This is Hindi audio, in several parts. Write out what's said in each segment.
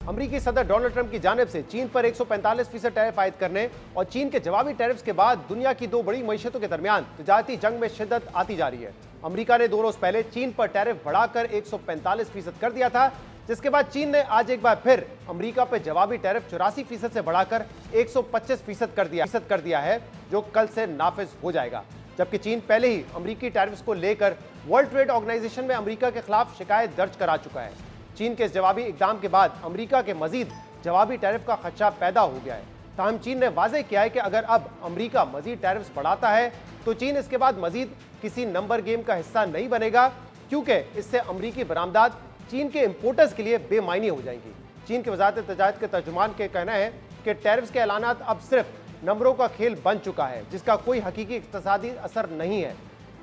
अमेरिकी सदर डोनाल्ड ट्रंप की जानिब से चीन पर 145% टैरिफ आयद करने और चीन के जवाबी टैरिफ्स के बाद दुनिया की दो बड़ी मईशतों के दरमियान तिजारती जंग में शिद्दत आती जा रही है। अमेरिका ने 2 रोज पहले चीन पर टैरिफ बढ़ाकर 145% कर दिया था, जिसके बाद चीन ने आज एक बार फिर अमेरिका पर जवाबी टैरिफ 84% से बढ़ाकर 125% कर दिया है, जो कल से नाफिज हो जाएगा। जबकि चीन पहले ही अमेरिकी टैरिफ्स को लेकर वर्ल्ड ट्रेड ऑर्गेनाइजेशन में अमेरिका के खिलाफ शिकायत दर्ज करा चुका है। चीन के इस जवाबी इकदाम के बाद अमेरिका के मजीद जवाबी टैरिफ का खदशा पैदा हो गया है। ताहम चीन ने वाज़ेह किया है कि अगर अब अमेरिका मजीद टैरिफ्स बढ़ाता है तो चीन इसके बाद मजीद किसी नंबर गेम का हिस्सा नहीं बनेगा, क्योंकि इससे अमेरिकी बरामदात चीन के इंपोर्टर्स के लिए बेमायनी हो जाएंगी। चीन की वजारत तजारत के तर्जुमान के कहना है कि टैरिफ्स के ऐलानात अब सिर्फ नंबरों का खेल बन चुका है, जिसका कोई हकीकी इक्तसादी असर नहीं है।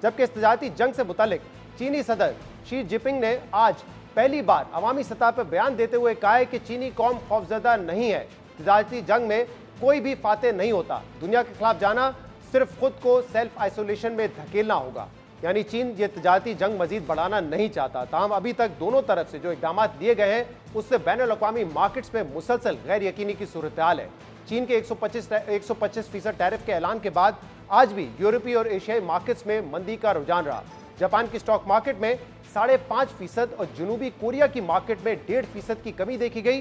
जबकि इस तजारती जंग से मुतालिक चीनी सदर शी जिनपिंग ने आज पहली बार अवामी सतह पर बयान देते हुए कहा है कि चीनी कौम खौफजदा नहीं है। तजारती जंग में कोई भी फातेह नहीं होता, दुनिया के खिलाफ जाना सिर्फ खुद को सेल्फ आइसोलेशन में धकेलना होगा। यानी चीन ये तजारती जंग मजीद बढ़ाना नहीं चाहता। ताहम अभी तक दोनों तरफ से जो इकदाम लिए गए हैं उससे बैनुल-अक़वामी मार्केट्स में मुसलसल गैर यकीनी की सूरत हाल है। चीन के 125% टैरिफ के ऐलान के बाद आज भी यूरोपीय और एशियाई मार्केट्स में मंदी का रुझान रहा। जापान की स्टॉक मार्केट में 5.5% और जनूबी कोरिया की मार्केट में 1.5% की कमी देखी गई।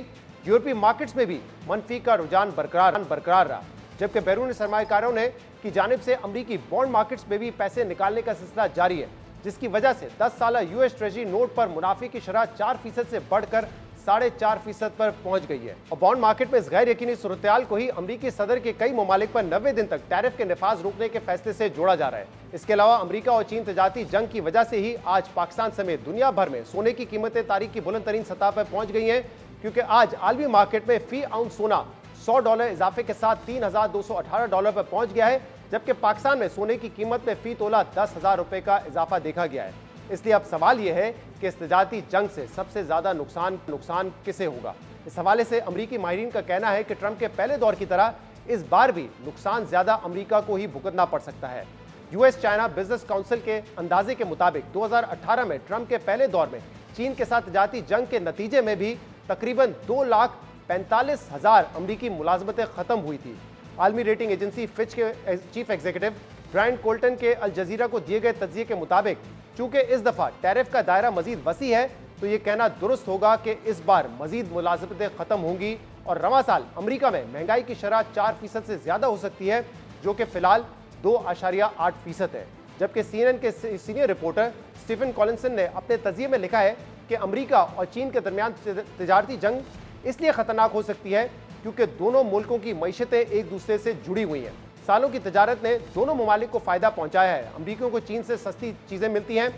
यूरोपीय मार्केट्स में भी मनफी का रुझान बरकरार रहा। जबकि बैरून सरमायाकारों ने की जानिब से अमरीकी बॉन्ड मार्केट्स में भी पैसे निकालने का सिलसिला जारी है, जिसकी वजह से 10 साला यूएस ट्रेजरी नोट पर मुनाफे की शरह 4% से बढ़कर 4.5% पर पहुंच गई है। और बॉन्ड मार्केट में इस गैर यकीनी सूरत-ए-हाल को ही अमरीकी सदर के कई ममालिक पर 90 दिन तक टैरिफ के नफाज रोकने के फैसले से जोड़ा जा रहा है। इसके अलावा अमरीका और चीन तजारती जंग की वजह से ही आज पाकिस्तान समेत दुनिया भर में सोने की कीमतें तारीख की बुलंद तरीन सतह पर पहुंच गई हैं, क्योंकि आज आलमी मार्केट में फी आउंस सोना $100 इजाफे के साथ $3,218 पर पहुंच गया है, जबकि पाकिस्तान में सोने की कीमत में फी तोला 10,000 रुपए का इजाफा देखा गया है। इसलिए अब सवाल यह है कि इस तजारती जंग से सबसे ज्यादा नुकसान किसे होगा। इस हवाले से अमरीकी माहिरीन का कहना है कि ट्रंप के पहले दौर की तरह इस बार भी नुकसान ज्यादा अमरीका को ही भुगतना पड़ सकता है। यूएस चाइना बिजनेस काउंसिल के अंदाजे के मुताबिक 2018 में ट्रंप के पहले दौर में चीन के साथ तजारती जंग के नतीजे में भी तकरीबन 2,45,000 अमरीकी मुलाजमतें खत्म हुई थी। आलमी रेटिंग एजेंसी फिच के चीफ एग्जीक्यूटिव ब्रायन कोल्टन के अल जजीरा को दिए गए तज्जिए के मुताबिक चूंकि इस दफा टैरिफ का दायरा मजीद वसी है, तो ये कहना दुरुस्त होगा कि इस बार मजीद मुलाजमतें खत्म होंगी और रवां साल अमरीका में महंगाई की शरह 4% से ज्यादा हो सकती है, जो कि फिलहाल 2.8% है। जबकि CNN के सीनियर रिपोर्टर स्टीफन कॉलिंसन ने अपने तजिए में लिखा है कि अमरीका और चीन के दरमियान तजारती जंग इसलिए खतरनाक हो सकती है क्योंकि दोनों मुल्कों की मईशतें एक दूसरे से जुड़ी हुई हैं। सालों की तजारत ने दोनों ममालिक को फायदा पहुंचाया है। अमरीकियों को चीन से सस्ती चीजें मिलती हैं,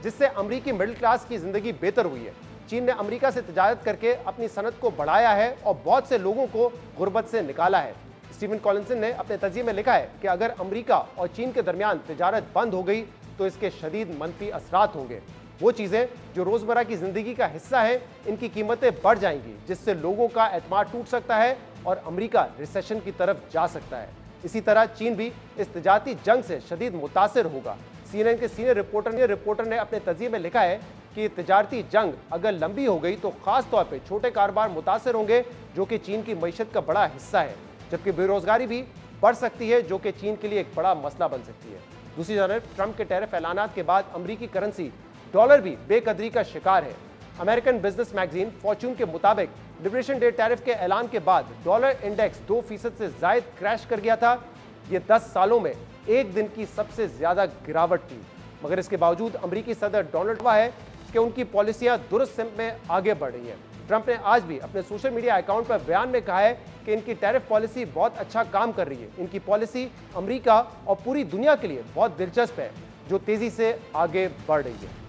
जिससे अमरीकी मिडिल क्लास की जिंदगी बेहतर हुई है। चीन ने अमरीका से तजारत करके अपनी सनत को बढ़ाया है और बहुत से लोगों को गुर्बत से निकाला है। स्टीफन कॉलिंसन ने अपने तजिए में लिखा है कि अगर अमरीका और चीन के दरमियान तजारत बंद हो गई तो इसके शदीद मनफी असरात होंगे। वो चीज़ें जो रोज़मर्रा की ज़िंदगी का हिस्सा है, इनकी कीमतें बढ़ जाएंगी, जिससे लोगों का एतमाद टूट सकता है और अमरीका रिसेशन की तरफ जा सकता है। इसी तरह चीन भी इस तजारती जंग से शदीद मुतासिर होगा। CNN के सीनियर रिपोर्टर ने अपने तजिए में लिखा है कि तजारती जंग अगर लंबी हो गई तो खास तौर पर छोटे कारोबार मुतासिर होंगे, जो कि चीन की मईशत का बड़ा हिस्सा है। जबकि बेरोजगारी भी बढ़ सकती है, जो कि चीन के लिए एक बड़ा मसला बन सकती है। दूसरी तरफ ट्रंप के टैरिफ ऐलानात के बाद अमरीकी करेंसी डॉलर भी बेकदरी का शिकार है। अमेरिकन बिजनेस मैगजीन फॉर्च्यून के मुताबिक लिबरेशन डे टैरिफ के ऐलान के बाद डॉलर इंडेक्स 2% से जायद क्रैश कर गया था। ये 10 सालों में एक दिन की सबसे ज्यादा गिरावट थी। मगर इसके बावजूद अमरीकी सदर डोनाल्ड ट्रंप है कि उनकी पॉलिसियां दुरुस्त सिमत में आगे बढ़ रही हैं। ट्रंप ने आज भी अपने सोशल मीडिया अकाउंट पर बयान में कहा है कि इनकी टैरिफ पॉलिसी बहुत अच्छा काम कर रही है। इनकी पॉलिसी अमेरिका और पूरी दुनिया के लिए बहुत दिलचस्प है, जो तेजी से आगे बढ़ रही है।